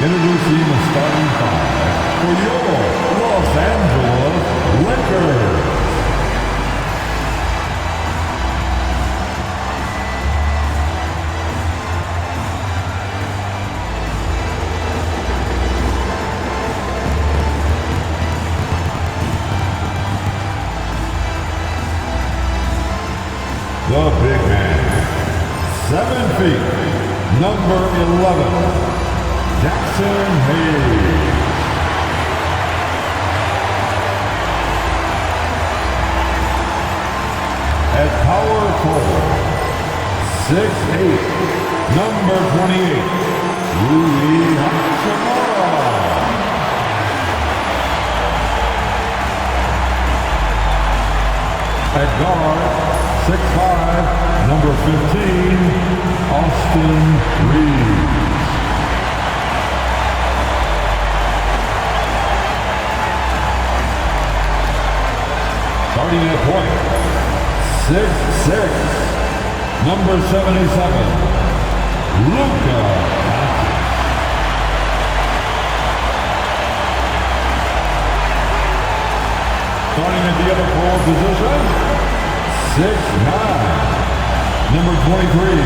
Introducing the starting five for your Los Angeles Lakers. The big man, 7 feet, number 11. Jackson Hayes. At power forward, 6'8", number 28, Rui Hachimura. At guard, 6'5", number 15, Austin Reeves. Starting at point, 6'6", number 77, Luka. Starting at the other forward position, 6'9", number 23,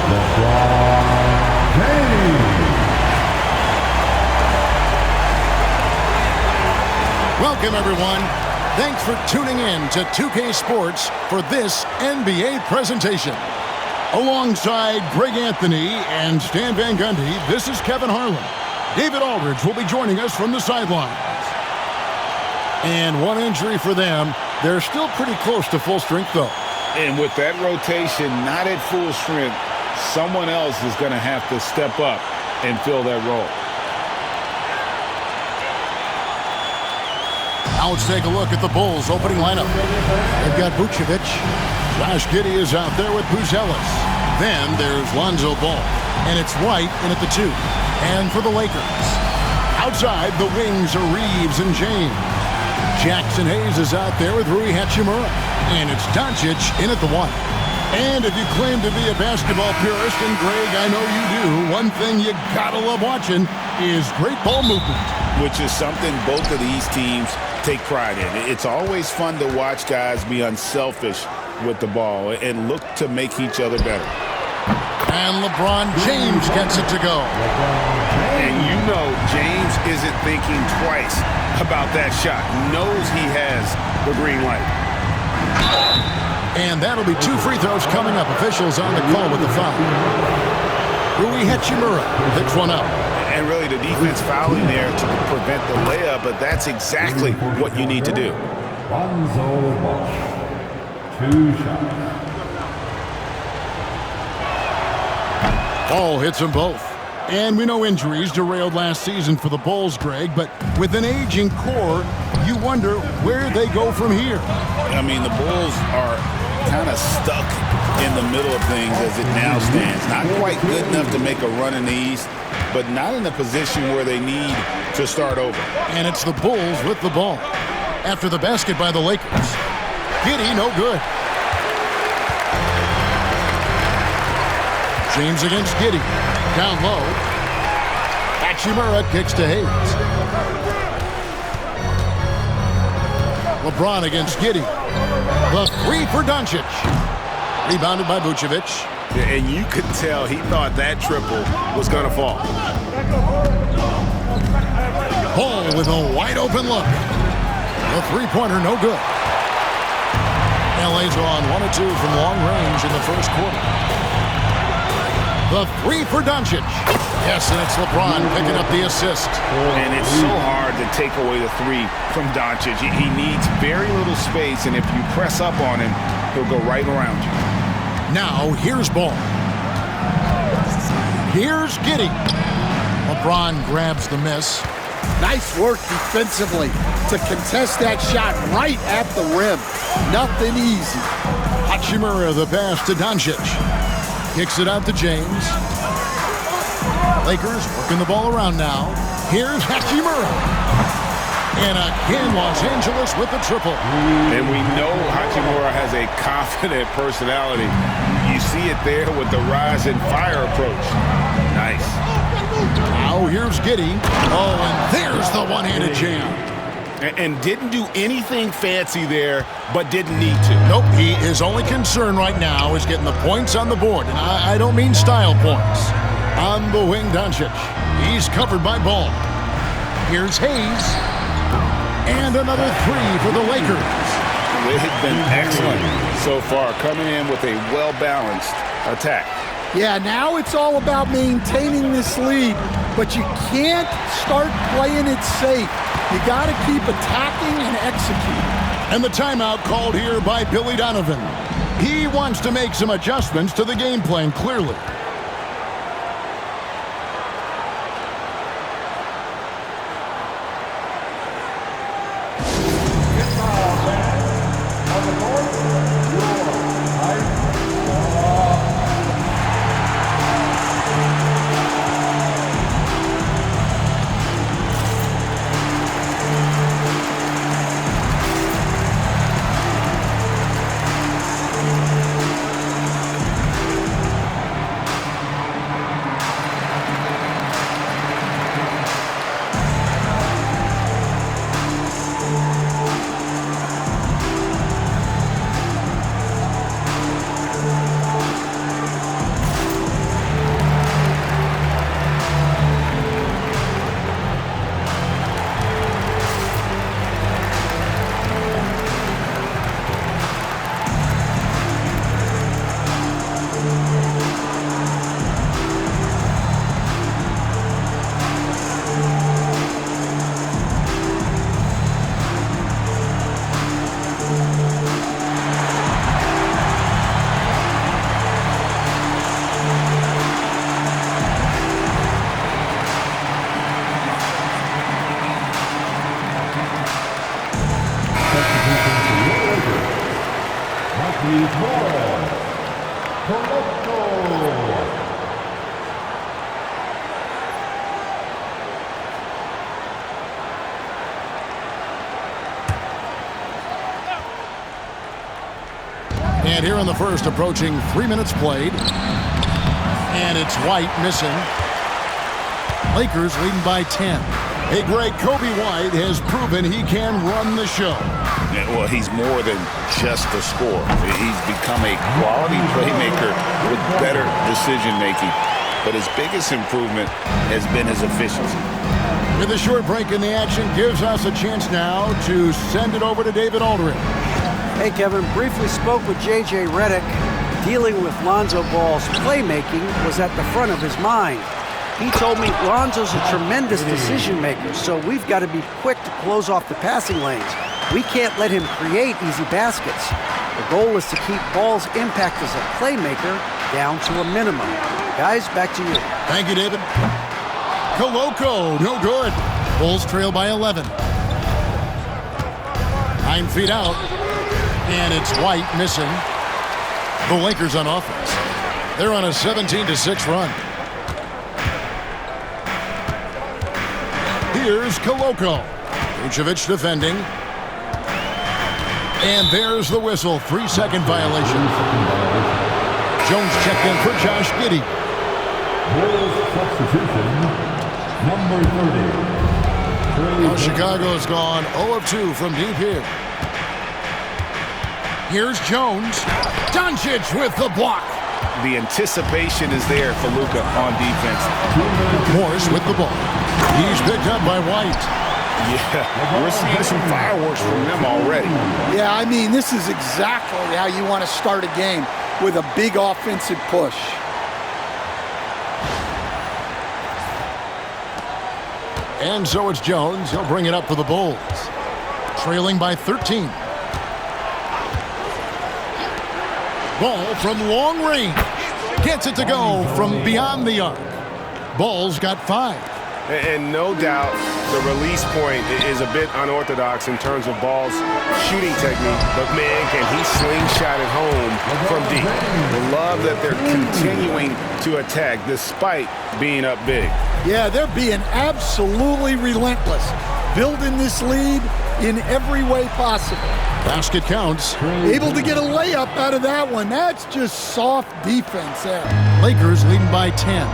LeBron James. Welcome, everyone. Thanks for tuning in to 2K Sports for this NBA presentation. Alongside Greg Anthony and Stan Van Gundy, this is Kevin Harlan. David Aldridge will be joining us from the sidelines. And one injury for them. They're still pretty close to full strength, though. And with that rotation not at full strength, someone else is going to have to step up and fill that role. Now let's take a look at the Bulls' opening lineup. They've got Vucevic. Josh Giddey is out there with Buzelis. Then there's Lonzo Ball. And it's White in at the 2. And for the Lakers, outside the wings are Reeves and James. Jackson Hayes is out there with Rui Hachimura. And it's Doncic in at the 1. And if you claim to be a basketball purist, and Greg, I know you do, one thing you gotta love watching is great ball movement. Which is something both of these teams take pride in. It's always fun to watch guys be unselfish with the ball and look to make each other better. And LeBron James gets it to go. And you know James isn't thinking twice about that shot. Knows he has the green light. And that'll be 2 free throws coming up. Officials on the call with the foul. Rui Hachimura picks one up. And really the defense fouling there to prevent the layup, but that's exactly what you need to do. Lonzo Ball, 2 shots. Ball hits them both. And we know injuries derailed last season for the Bulls, Greg, but with an aging core, you wonder where they go from here. I mean, the Bulls are kind of stuck in the middle of things as it now stands. Not quite good enough to make a run in the East, but not in a position where they need to start over. And it's the Bulls with the ball. After the basket by the Lakers. Giddey, no good. James against Giddey. Down low. Hachimura kicks to Hayes. LeBron against Giddey. The 3 for Doncic. Rebounded by Vucevic. And you could tell he thought that triple was going to fall. Ball with a wide open look. The 3-pointer, no good. LA's on 1 of 2 from long range in the first quarter. The 3 for Doncic. Yes, and it's LeBron picking up the assist. And it's so hard to take away the 3 from Doncic. He needs very little space, and if you press up on him, he'll go right around you. Now, here's Ball. Here's Giddey. LeBron grabs the miss. Nice work defensively to contest that shot right at the rim. Nothing easy. Hachimura the pass to Doncic. Kicks it out to James. Lakers working the ball around now. Here's Hachimura. And again, Los Angeles with the triple. And we know Hachimura has a confident personality. You see it there with the rise and fire approach. Nice. Now go. Here's Giddey. Oh, and there's the one-handed jam. And didn't do anything fancy there, but didn't need to. Nope, his only concern right now is getting the points on the board. And I don't mean style points. On the wing, Doncic. He's covered by Ball. Here's Hayes. And another three for the Lakers. They've been excellent so far, coming in with a well-balanced attack. Yeah, now it's all about maintaining this lead, but you can't start playing it safe. You got to keep attacking and executing. And the timeout called here by Billy Donovan. He wants to make some adjustments to the game plan, clearly. And here in the first, approaching 3 minutes played. And it's White missing. Lakers leading by 10. Hey, Greg, Kobe White has proven he can run the show. Yeah, well, he's more than just a scorer. He's become a quality playmaker with better decision-making. But his biggest improvement has been his efficiency. With a short break in the action, gives us a chance now to send it over to David Aldridge. Hey, Kevin, briefly spoke with J.J. Redick. Dealing with Lonzo Ball's playmaking was at the front of his mind. He told me Lonzo's a tremendous decision maker, so we've got to be quick to close off the passing lanes. We can't let him create easy baskets. The goal is to keep Ball's impact as a playmaker down to a minimum. Guys, back to you. Thank you, David. Koloko, no good. Bulls trail by 11. 9 feet out. And it's White missing. The Lakers on offense. They're on a 17-6 run. Here's Koloko. Vucevic defending. And there's the whistle. 3-second violation. Jones checked in for Josh Giddey. Bulls substitution, number 30. Now Chicago's gone 0 of 2 from deep here. Here's Jones. Doncic with the block. The anticipation is there for Luka on defense. Morris with the ball. He's picked up by White. Yeah, we're seeing some fireworks from them already. Yeah, I mean, this is exactly how you want to start a game, with a big offensive push. And so it's Jones. He'll bring it up for the Bulls. Trailing by 13. Ball from long range. Gets it to go from beyond the arc. Ball's got 5. And no doubt the release point is a bit unorthodox in terms of Ball's shooting technique. But, man, can he slingshot it home from deep. Love that they're continuing to attack despite being up big. Yeah, they're being absolutely relentless, building this lead in every way possible. Basket counts. Able to get a layup out of that one. That's just soft defense there. Lakers leading by 10.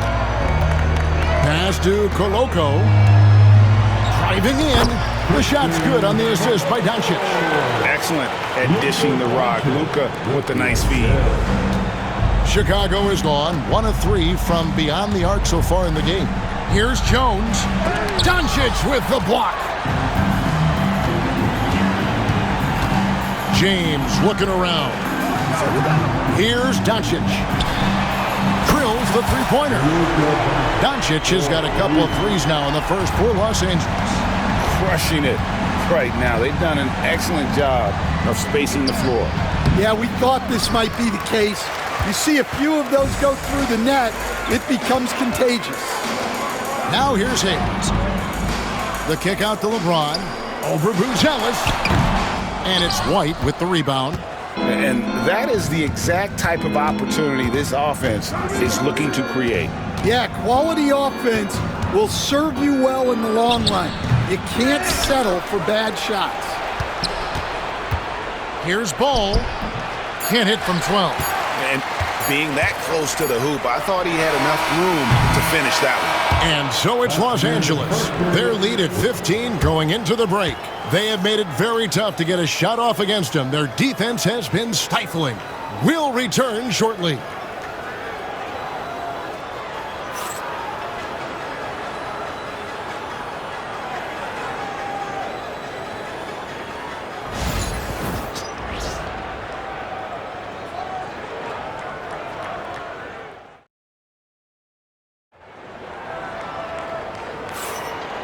pass to Coloco. Driving in. The shot's good on the assist by Doncic. Excellent at dishing the rock. Luka with the nice feed. Chicago is gone 1 of 3 from beyond the arc so far in the game. Here's Jones. Doncic with the block. James looking around. Here's Doncic. Drills the three-pointer. Doncic has got a couple of threes now in the first for Los Angeles. Crushing it right now. They've done an excellent job of spacing the floor. Yeah, we thought this might be the case. You see a few of those go through the net, it becomes contagious. Now here's Hayes. The kick out to LeBron. Over Buzelis. And it's White with the rebound. And that is the exact type of opportunity this offense is looking to create. Yeah, quality offense will serve you well in the long run. You can't settle for bad shots. Here's Ball. Can't hit from 12. And being that close to the hoop, I thought he had enough room to finish that one. And so it's Los Angeles. Their lead at 15 going into the break. They have made it very tough to get a shot off against them. Their defense has been stifling. We'll return shortly.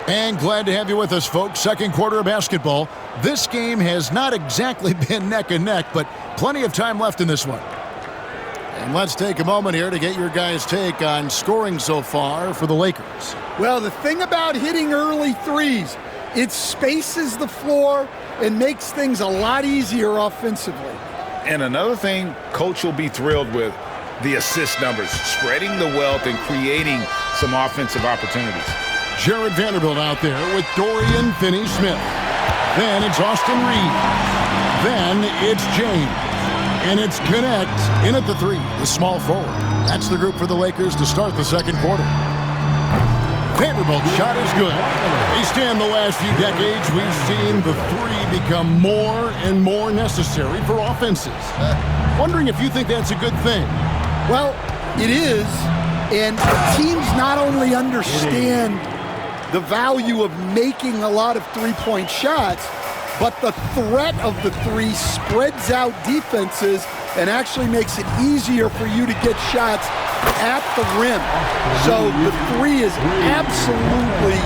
And glad to have you with us, folks. Second quarter of basketball. This game has not exactly been neck and neck, but plenty of time left in this one. And let's take a moment here to get your guys' take on scoring so far for the Lakers. Well, the thing about hitting early threes, it spaces the floor and makes things a lot easier offensively. And another thing Coach will be thrilled with, the assist numbers, spreading the wealth and creating some offensive opportunities. Jared Vanderbilt out there with Dorian Finney-Smith. Then it's Austin Reed. Then it's James. And it's Connect in at the three, the small forward. That's the group for the Lakers to start the second quarter. Vanderbilt's shot is good. Based on the last few decades, we've seen the three become more and more necessary for offenses. Wondering if you think that's a good thing. Well, it is. And teams not only understand the value of making a lot of three-point shots, but the threat of the three spreads out defenses and actually makes it easier for you to get shots at the rim. So the three is absolutely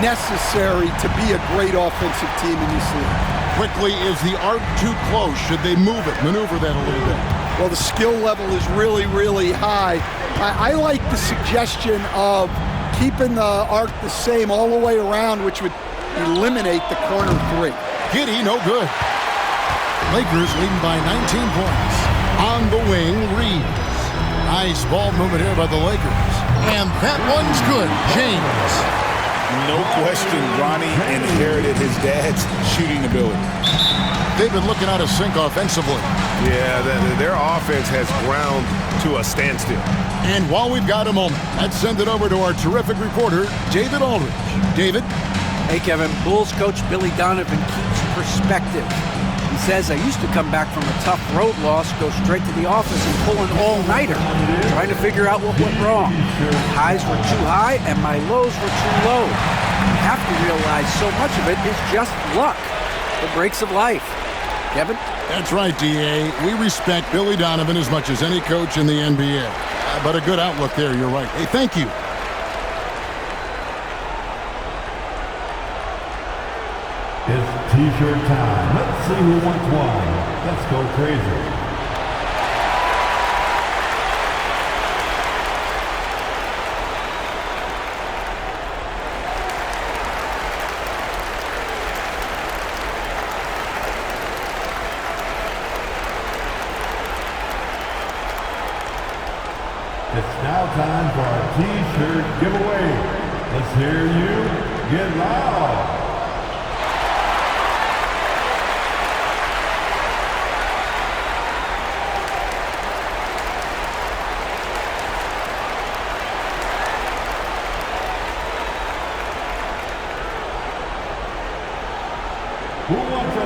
necessary to be a great offensive team in this league. Quickly, is the arc too close? Should they move it, maneuver that a little bit? Well, the skill level is really, really high. I like the suggestion of keeping the arc the same all the way around, which would eliminate the corner three. Giddy, no good. Lakers leading by 19 points. On the wing, Reeves. Nice ball movement here by the Lakers. And that one's good. James. No question, Ronnie inherited his dad's shooting ability. They've been looking out of sync offensively. Yeah, their offense has ground to a standstill. And while we've got a moment, let's send it over to our terrific reporter, David Aldridge. David? Hey, Kevin. Bulls coach Billy Donovan keeps perspective. He says, I used to come back from a tough road loss, go straight to the office and pull an all-nighter, trying to figure out what went wrong. My highs were too high and my lows were too low. You have to realize so much of it is just luck, the breaks of life. Kevin? That's right, D.A. We respect Billy Donovan as much as any coach in the NBA. But a good outlook there, you're right. Hey, thank you. It's T-shirt time. Let's see who wants one. Let's go crazy. It's now time for our T-shirt giveaway. Let's hear you get loud.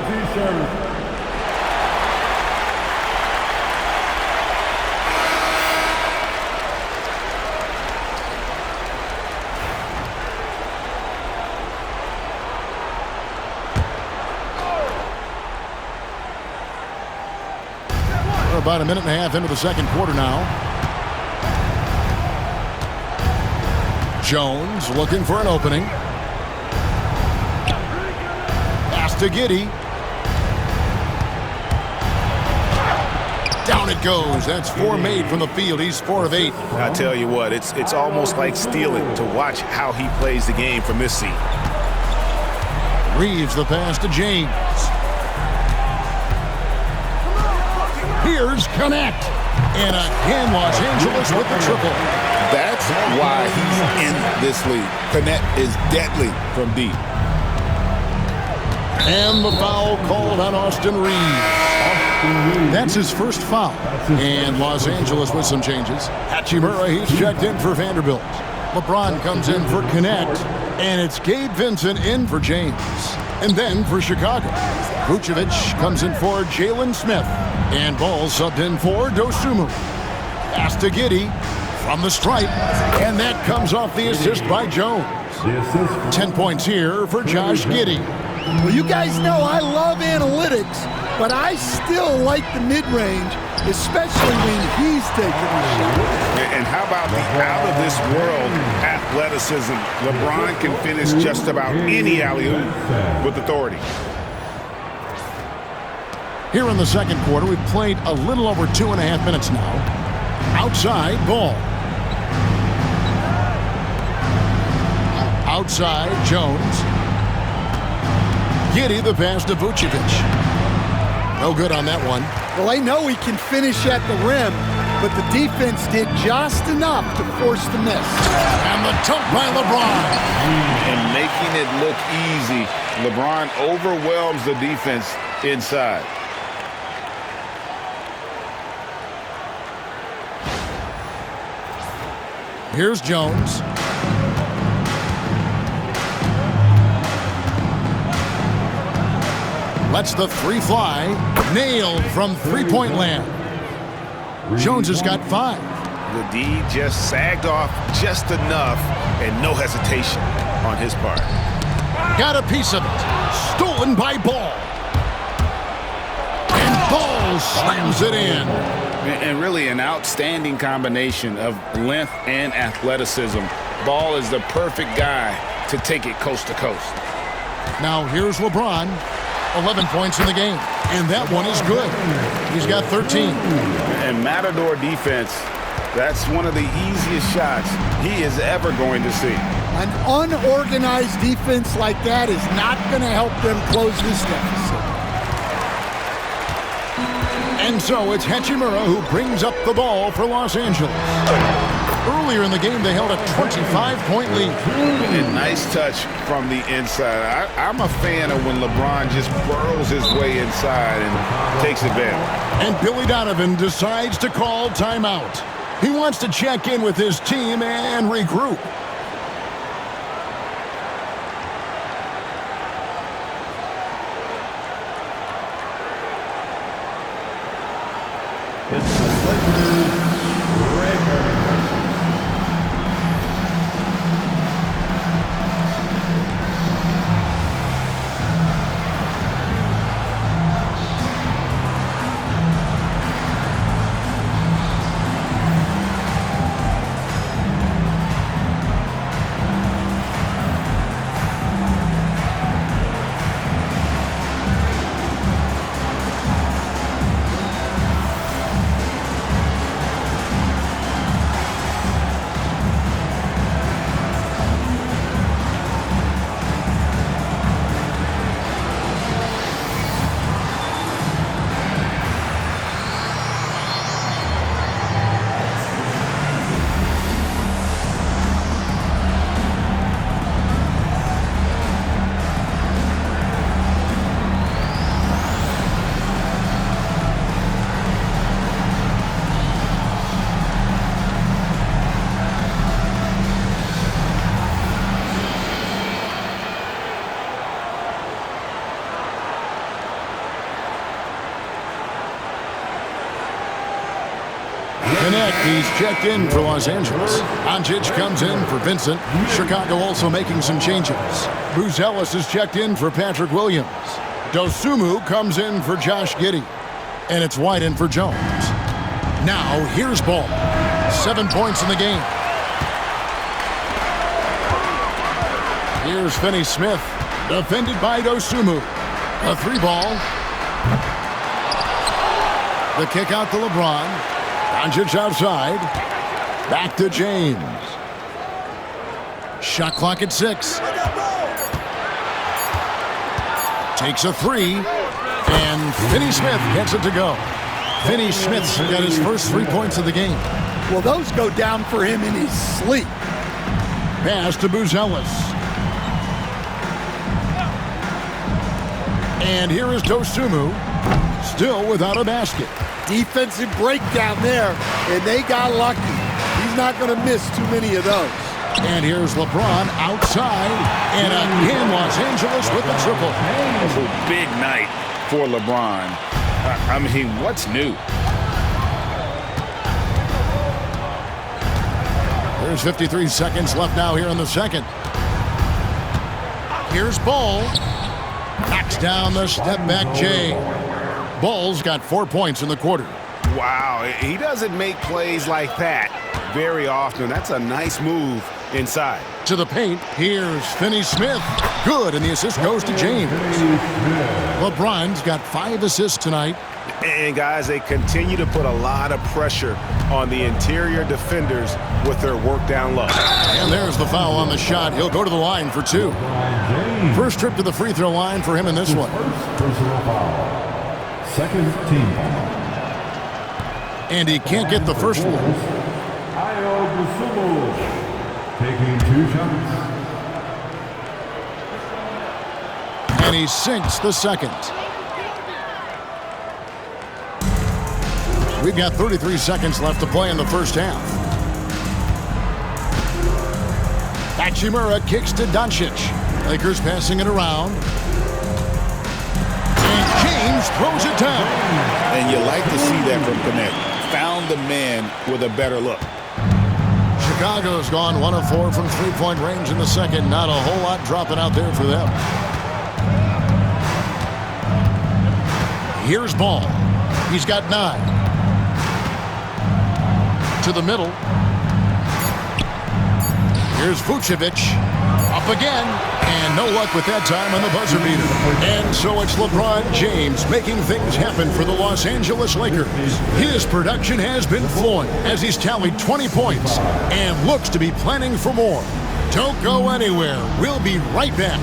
T-shirt. We're about a minute and a half into the second quarter now. Jones looking for an opening. Pass to Giddey. Down it goes. That's 4 made from the field. He's 4 of 8. I tell you what, it's almost like stealing to watch how he plays the game from this seat. Reeves the pass to James. Here's Connect. And again, Los Angeles with the triple. That's why he's in this league. Connect is deadly from deep. And the foul called on Austin Reeves. That's his first foul. And Los Angeles with some changes. Hachimura, he's checked in for Vanderbilt. LeBron comes in for Connect. And it's Gabe Vincent in for James. And then for Chicago, Vucevic comes in for Jalen Smith. And Ball subbed in for Dosunmu. Pass to Giddey from the stripe. And that comes off the assist by Jones. 10 points here for Josh Giddey. Well, you guys know I love analytics, but I still like the mid-range, especially when he's taking the shot. And how about the out-of-this-world athleticism? LeBron can finish just about any alley-oop with authority. Here in the second quarter, we've played a little over 2.5 minutes now. Outside, Ball. Outside, Jones. Giddey the pass to Vucevic. No good on that one. Well, I know he can finish at the rim, but the defense did just enough to force the miss. And the dunk by LeBron. And making it look easy, LeBron overwhelms the defense inside. Here's Jones. Lets the three fly. Nailed from three-point land. Jones has got 5. The D just sagged off just enough and no hesitation on his part. Got a piece of it. Stolen by Ball. And Ball slams it in. And really an outstanding combination of length and athleticism. Ball is the perfect guy to take it coast to coast. Now here's LeBron. 11 points in the game. And that one is good. He's got 13. And Matador defense, that's one of the easiest shots he is ever going to see. An unorganized defense like that is not going to help them close this deficit. And so it's Hachimura who brings up the ball for Los Angeles. Earlier in the game, they held a 25-point lead. And nice touch from the inside. I'm a fan of when LeBron just burrows his way inside and takes advantage. And Billy Donovan decides to call timeout. He wants to check in with his team and regroup. It's the Lakers record. Schmidt, he's checked in for Los Angeles. Doncic comes in for Vincent. Chicago also making some changes. Buzelis is checked in for Patrick Williams. Dosunmu comes in for Josh Giddey. And it's White in for Jones. Now, here's Ball. 7 points in the game. Here's Finney-Smith, defended by Dosunmu. A 3-ball. The kick out to LeBron. Doncic outside. Back to James. Shot clock at 6. Takes a 3. And Finney-Smith gets it to go. Finney-Smith's got his first 3 points of the game. Well, those go down for him in his sleep. Pass to Buzelis. And here is Dosunmu, still without a basket. Defensive breakdown there, and they got lucky. He's not going to miss too many of those. And here's LeBron outside, and again Los Angeles with the triple. Big night for LeBron. I mean, what's new? There's 53 seconds left now here in the second. Here's Ball. Knocks down the step-back J. Ball's got 4 points in the quarter. Wow, he doesn't make plays like that very often. That's a nice move inside. To the paint, here's Finney-Smith. Good, and the assist goes to James. LeBron's got 5 assists tonight. And guys, they continue to put a lot of pressure on the interior defenders with their work down low. And there's the foul on the shot. He'll go to the line for 2. First trip to the free throw line for him in this one. Personal foul. Second team foul. And he can't get the first one. Ayo Dosunmu taking 2 shots. And he sinks the second. We've got 33 seconds left to play in the first half. Hachimura kicks to Doncic. Lakers passing it around. And James throws it down. And you like to see that from Connect. Found the man with a better look. Chicago's gone 1 of 4 from three-point range in the second. Not a whole lot dropping out there for them. Here's Ball. He's got 9. To the middle. Here's Vucevic. Up again. And no luck with that time on the buzzer beater. And so it's LeBron James making things happen for the Los Angeles Lakers. His production has been flowing as he's tallied 20 points and looks to be planning for more. Don't go anywhere. We'll be right back.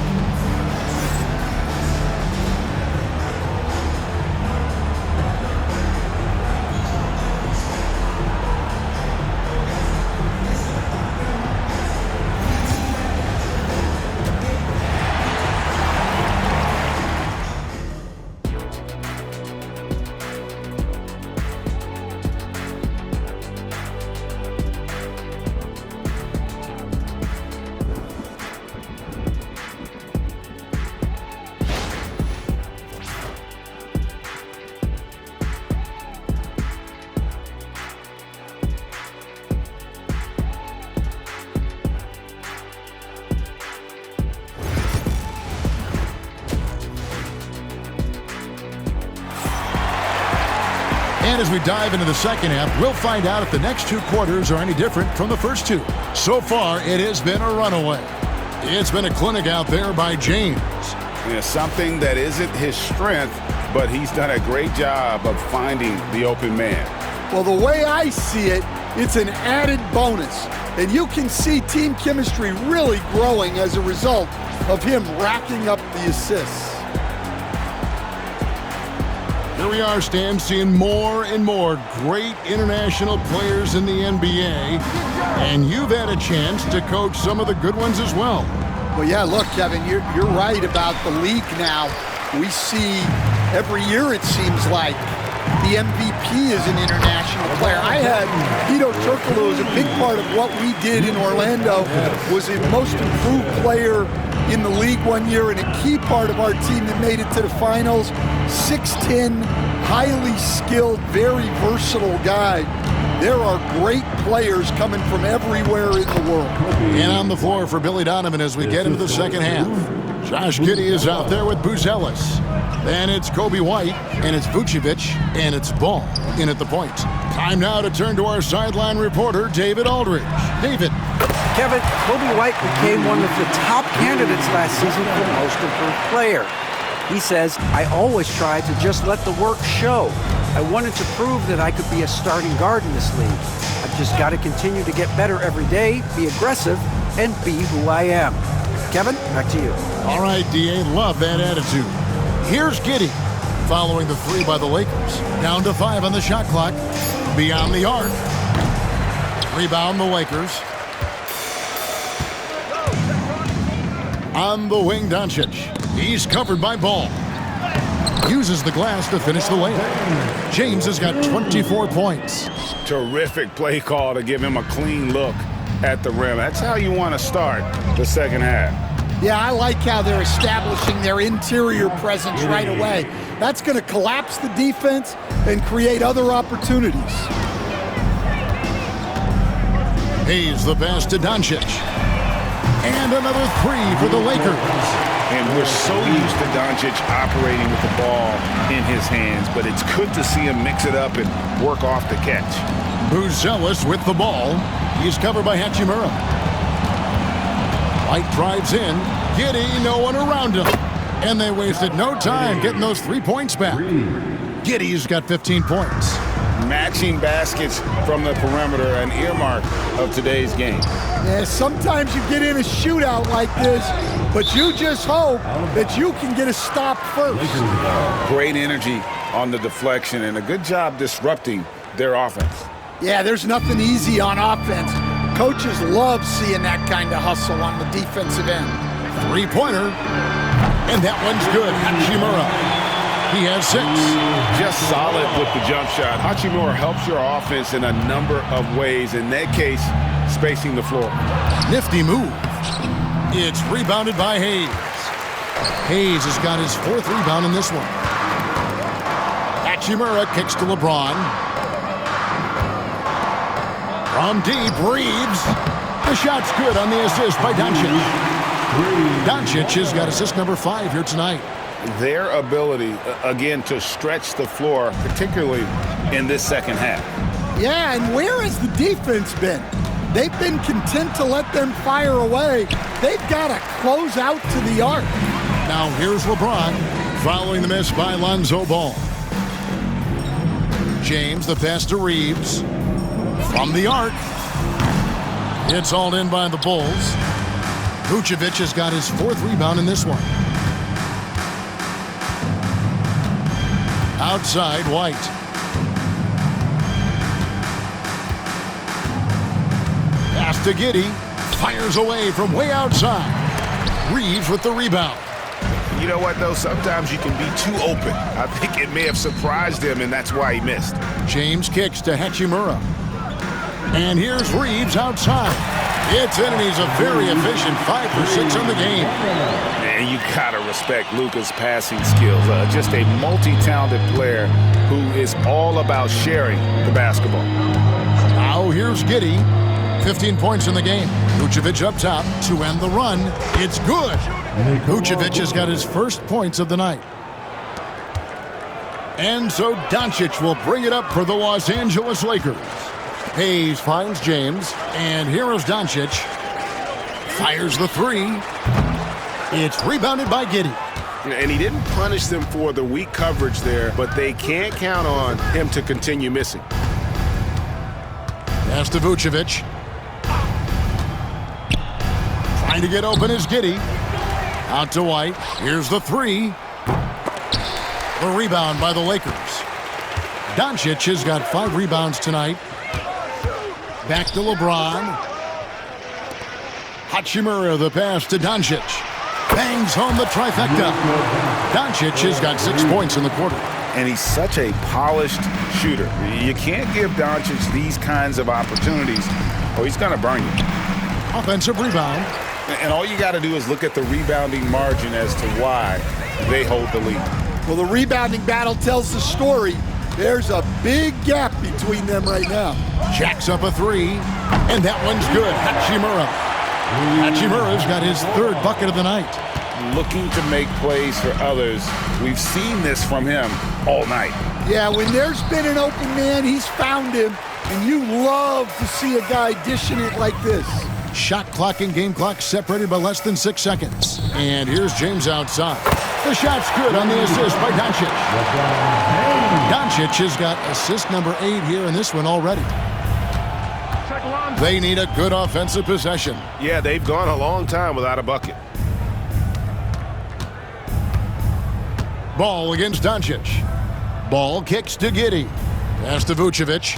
And as we dive into the second half, we'll find out if the next 2 quarters are any different from the first 2. So far, it has been a runaway. It's been a clinic out there by James. Yeah, something that isn't his strength, but he's done a great job of finding the open man. Well, the way I see it, it's an added bonus. And you can see team chemistry really growing as a result of him racking up the assists. Here we are, Stan, seeing more and more great international players in the NBA. And you've had a chance to coach some of the good ones as well. Well, yeah, look, Kevin, you're right about the league now. We see every year, it seems like, the MVP is an international player. I had Hedo Turkoglu as a big part of what we did in Orlando, was a most improved player in the league one year and a key part of our team that made it to the finals. 6'10", highly skilled, very versatile guy. There are great players coming from everywhere in the world. And on the floor for Billy Donovan as we get into the second half. Josh Giddey is out there with Buzelis. Then it's Kobe White, and it's Vucevic, and it's Ball in at the point. Time now to turn to our sideline reporter, David Aldridge. David. Kevin, Kobe White became one of the top candidates last season for Most Improved Player. He says, I always try to just let the work show. I wanted to prove that I could be a starting guard in this league. I've just got to continue to get better every day, be aggressive, and be who I am. Kevin, back to you. All right, D.A., love that attitude. Here's Giddey, following the three by the Lakers. Down to 5 on the shot clock. Beyond the arc. Rebound the Lakers. On the wing, Doncic. He's covered by Ball. Uses the glass to finish the layup. James has got 24 points. Terrific play call to give him a clean look at the rim. That's how you want to start the second half. Yeah, I like how they're establishing their interior presence right away. That's going to collapse the defense and create other opportunities. Hayes the pass to Doncic. And another three for the Lakers. And we're so used to Doncic operating with the ball in his hands, but it's good to see him mix it up and work off the catch. Buzelis with the ball. He's covered by Hachimura. White drives in. Giddey, no one around him. And they wasted no time getting those 3 points back. Giddey's got 15 points. Matching baskets from the perimeter, an earmark of today's game. Yeah, sometimes you get in a shootout like this, but you just hope that you can get a stop first. Great energy on the deflection and a good job disrupting their offense. Yeah, there's nothing easy on offense. Coaches love seeing that kind of hustle on the defensive end. Three-pointer. And that one's good. Hachimura. He has 6. Just solid with the jump shot. Hachimura helps your offense in a number of ways. In that case, spacing the floor. Nifty move. It's rebounded by Hayes. Hayes has got his 4th rebound in this one. Hachimura kicks to LeBron. From deep, Reeves. The shot's good on the assist by Doncic. Doncic has got assist number 5 here tonight. Their ability, again, to stretch the floor, particularly in this second half. Yeah, and where has the defense been? They've been content to let them fire away. They've got to close out to the arc. Now here's LeBron, following the miss by Lonzo Ball. James, the pass to Reeves. From the arc. It's hauled in by the Bulls. Vucevic has got his 4th rebound in this one. Outside, White. Pass to Giddey. Fires away from way outside. Reeves with the rebound. You know what, though? Sometimes you can be too open. I think it may have surprised him, and that's why he missed. James kicks to Hachimura. And here's Reeves outside. It's in, and he's a very efficient 5 for 6 on the game. Man, you gotta respect Luka's passing skills. Just a multi-talented player who is all about sharing the basketball. Now here's Giddey. 15 points in the game. Vucevic up top to end the run. It's good. Vucevic has got his 1st points of the night. And so Doncic will bring it up for the Los Angeles Lakers. Hayes finds James, and here is Doncic. Fires the 3. It's rebounded by Giddey. And he didn't punish them for the weak coverage there, but they can't count on him to continue missing. Pass to Vucevic. Trying to get open is Giddey. Out to White. Here's the 3. The rebound by the Lakers. Doncic has got 5 rebounds tonight. Back to LeBron. Hachimura, the pass to Doncic. Bangs home the trifecta. Doncic has got 6 points in the quarter. And he's such a polished shooter. You can't give Doncic these kinds of opportunities, or he's going to burn you. Offensive rebound. And all you got to do is look at the rebounding margin as to why they hold the lead. Well, the rebounding battle tells the story. There's a big gap between them right now. Jacks up a three, and that one's good. Hachimura. Hachimura's got his third bucket of the night. Looking to make plays for others. We've seen this from him all night. Yeah, when there's been an open man, he's found him, and you love to see a guy dishing it like this. Shot clock and game clock separated by less than 6 seconds. And here's James outside. The shot's good on the assist by Doncic. Doncic has got assist number 8 here in this one already. They need a good offensive possession. Yeah, they've gone a long time without a bucket. Ball against Doncic. Ball kicks to Giddey. Pass to Vucevic.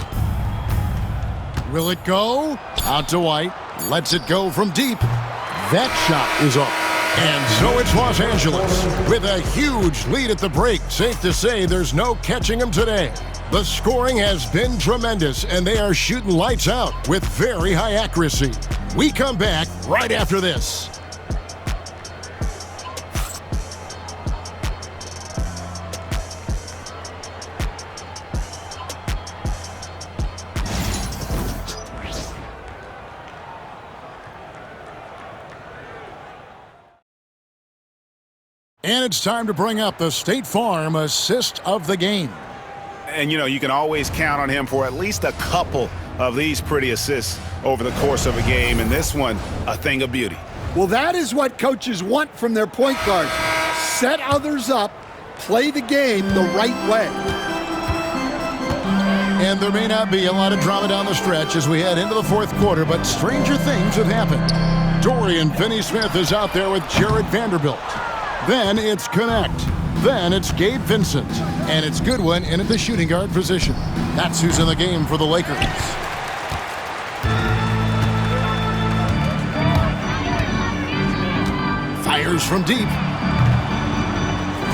Will it go? Out to White. Lets it go from deep. That shot is up. And so it's Los Angeles with a huge lead at the break. Safe to say there's no catching them today. The scoring has been tremendous, and they are shooting lights out with very high accuracy. We come back right after this. And it's time to bring up the State Farm assist of the game. And, you know, you can always count on him for at least a couple of these pretty assists over the course of a game. And this one, a thing of beauty. Well, that is what coaches want from their point guard. Set others up, play the game the right way. And there may not be a lot of drama down the stretch as we head into the fourth quarter, but stranger things have happened. Dorian Finney-Smith is out there with Jared Vanderbilt. Then it's Connect. Then it's Gabe Vincent. And it's Goodwin in at the shooting guard position. That's who's in the game for the Lakers. Fires from deep.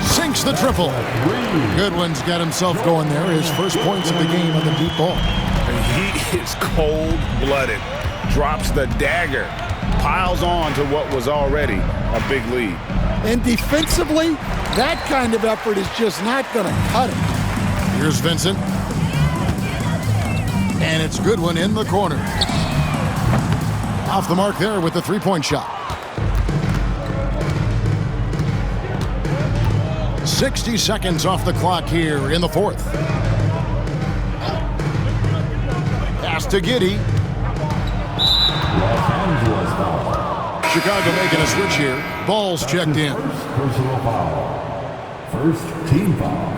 Sinks the triple. Goodwin's got himself going there. His first points of the game on the deep ball. He is cold-blooded. Drops the dagger. Piles on to what was already a big lead. And defensively, that kind of effort is just not going to cut it. Here's Vincent. And it's Goodwin in the corner. Off the mark there with the three-point shot. 60 seconds off the clock here in the fourth. Pass to Giddey. Chicago making a switch here. Ball's checked in. First personal foul. First team foul.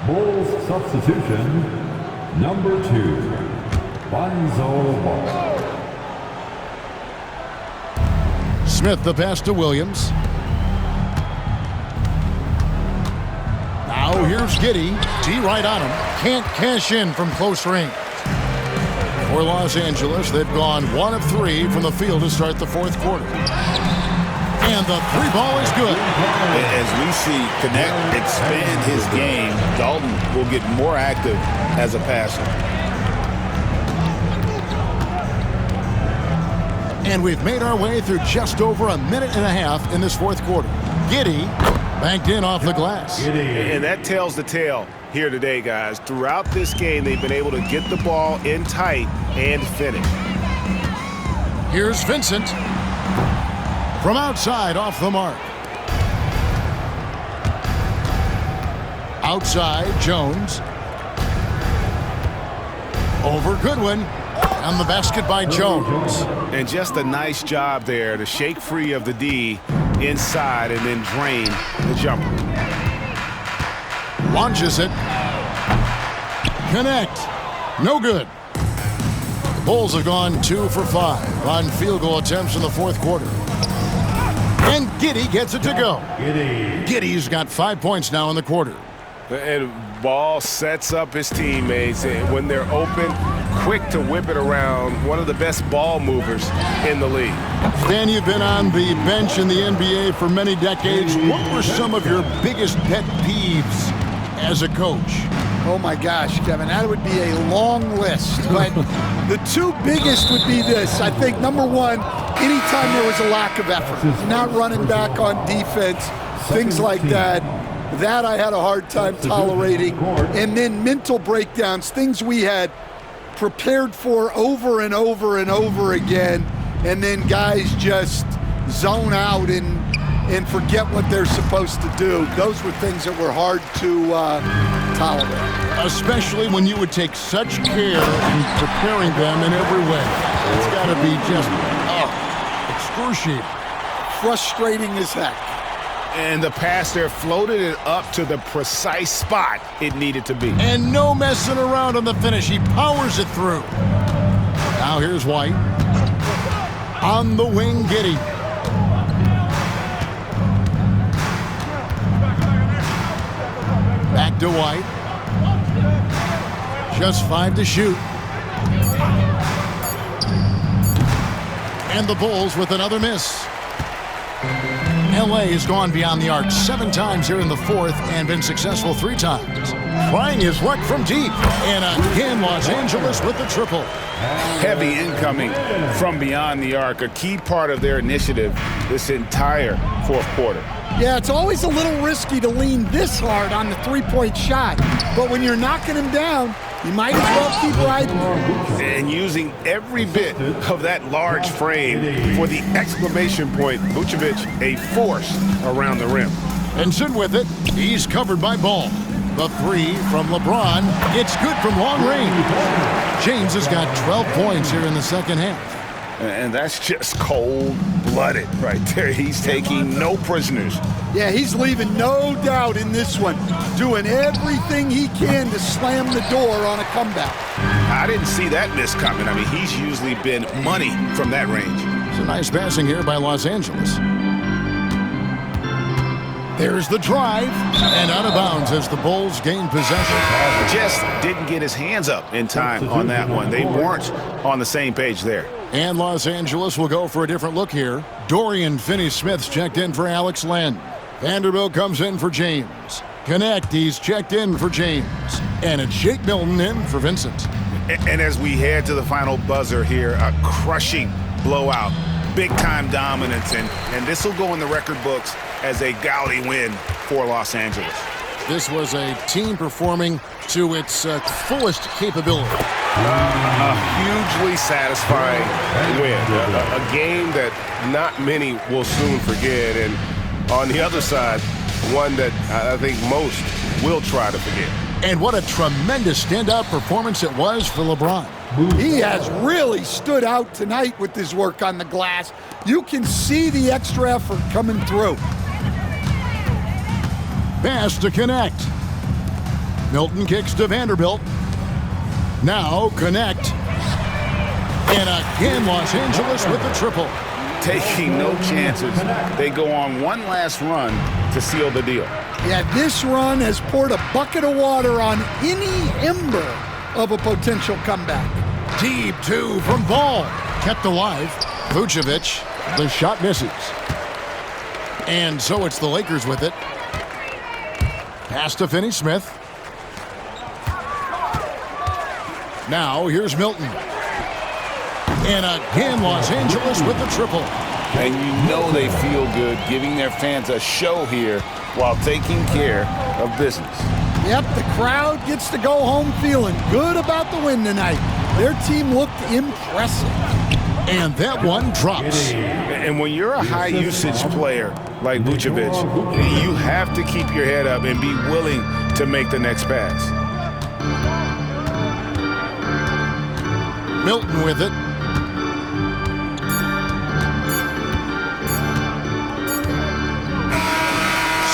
Bulls substitution, number 2, Lonzo Ball. Smith the pass to Williams. Now here's Giddey. D right on him. Can't cash in from close range. For Los Angeles, they've gone 1 of 3 from the field to start the fourth quarter. And the three ball is good. As we see Connect expand his game, Dalton will get more active as a passer. And we've made our way through just over a minute and a half in this fourth quarter. Giddey banked in off the glass. And that tells the tale here today, guys. Throughout this game, they've been able to get the ball in tight and finish. Here's Vincent. From outside, off the mark. Outside, Jones. Over Goodwin. And the basket by Jones. And just a nice job there to shake free of the D inside and then drain the jumper. Launches it. Connect. No good. The Bulls have gone 2 for 5 on field goal attempts in the fourth quarter. And Giddey gets it to go. Giddey's got 5 points now in the quarter. And Ball sets up his teammates. And when they're open, quick to whip it around. One of the best ball movers in the league. Dan, you've been on the bench in the NBA for many decades. What were some of your biggest pet peeves as a coach? Oh my gosh, Kevin, that would be a long list. But the two biggest would be this. I think number one, anytime there was a lack of effort, not running back on defense, things like that. That I had a hard time tolerating. And then mental breakdowns, things we had prepared for over and over and over again, and then guys just zone out and forget what they're supposed to do. Those were things that were hard to tolerate. Especially when you would take such care in preparing them in every way. It's got to be just excruciating. Frustrating as heck. And the pass there floated it up to the precise spot it needed to be. And no messing around on the finish. He powers it through. Now here's White. On the wing, Giddey. Back to White. Just 5 to shoot. And the Bulls with another miss. LA has gone beyond the arc 7 times here in the fourth and been successful 3 times. Trying his luck from deep. And again, Los Angeles with the triple. Heavy incoming from beyond the arc, a key part of their initiative this entire fourth quarter. Yeah, it's always a little risky to lean this hard on the three-point shot. But when you're knocking him down, you might as well keep riding. And using every bit of that large frame for the exclamation point, Vucevic, a force around the rim. Benson with it. He's covered by Ball. The 3 from LeBron. It's good from long range. James has got 12 points here in the second half. And that's just cold-blooded right there. He's taking no prisoners. Yeah, he's leaving no doubt in this one. Doing everything he can to slam the door on a comeback. I didn't see that miss coming. I mean, he's usually been money from that range. It's a nice passing here by Los Angeles. There's the drive, and out of bounds as the Bulls gain possession. Just didn't get his hands up in time on that one. They weren't on the same page there. And Los Angeles will go for a different look here. Dorian Finney-Smith's checked in for Alex Len. Vanderbilt comes in for James. Connect, he's checked in for James. And it's Shake Milton in for Vincent. And as we head to the final buzzer here, a crushing blowout. Big-time dominance, and this will go in the record books as a gaudy win for Los Angeles. This was a team performing to its fullest capability. A hugely satisfying win. A game that not many will soon forget. And on the other side, one that I think most will try to forget. And what a tremendous standout performance it was for LeBron. He has really stood out tonight with his work on the glass. You can see the extra effort coming through. Pass to Connect. Milton kicks to Vanderbilt. Now Connect. And again, Los Angeles with the triple. Taking no chances. They go on one last run to seal the deal. Yeah, this run has poured a bucket of water on any ember of a potential comeback. Deep 2 from Ball. Kept alive. Vucevic. The shot misses. And so it's the Lakers with it. Pass to Finney-Smith. Now here's Milton. And again, Los Angeles with the triple. And you know they feel good giving their fans a show here while taking care of business. Yep, the crowd gets to go home feeling good about the win tonight. Their team looked impressive. And that one drops. And when you're a high-usage player like Vucevic, you have to keep your head up and be willing to make the next pass. Milton with it.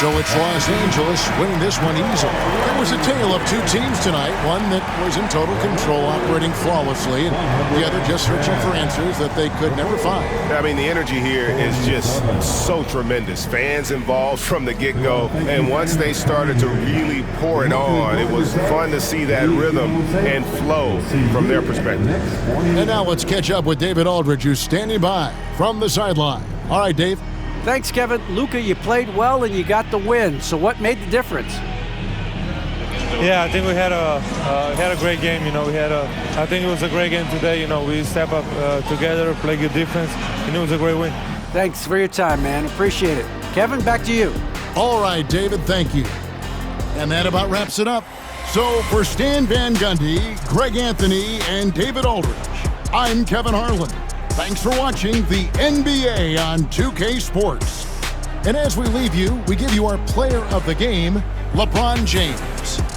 So it's Los Angeles winning this one easily. It was a tale of 2 teams tonight. One that was in total control, operating flawlessly, and the other just searching for answers that they could never find. I mean, the energy here is just so tremendous. Fans involved from the get-go, and once they started to really pour it on, it was fun to see that rhythm and flow from their perspective. And now let's catch up with David Aldridge, who's standing by from the sideline. All right, Dave. Thanks, Kevin. Luka, you played well and you got the win. So what made the difference? Yeah, I think we had a great game. I think it was a great game today. We step up together, play good defense, and it was a great win. Thanks for your time, man. Appreciate it. Kevin, back to you. All right, David, thank you. And that about wraps it up. So for Stan Van Gundy, Greg Anthony, and David Aldridge, I'm Kevin Harlan. Thanks for watching the NBA on 2K Sports. And as we leave you, we give you our player of the game, LeBron James.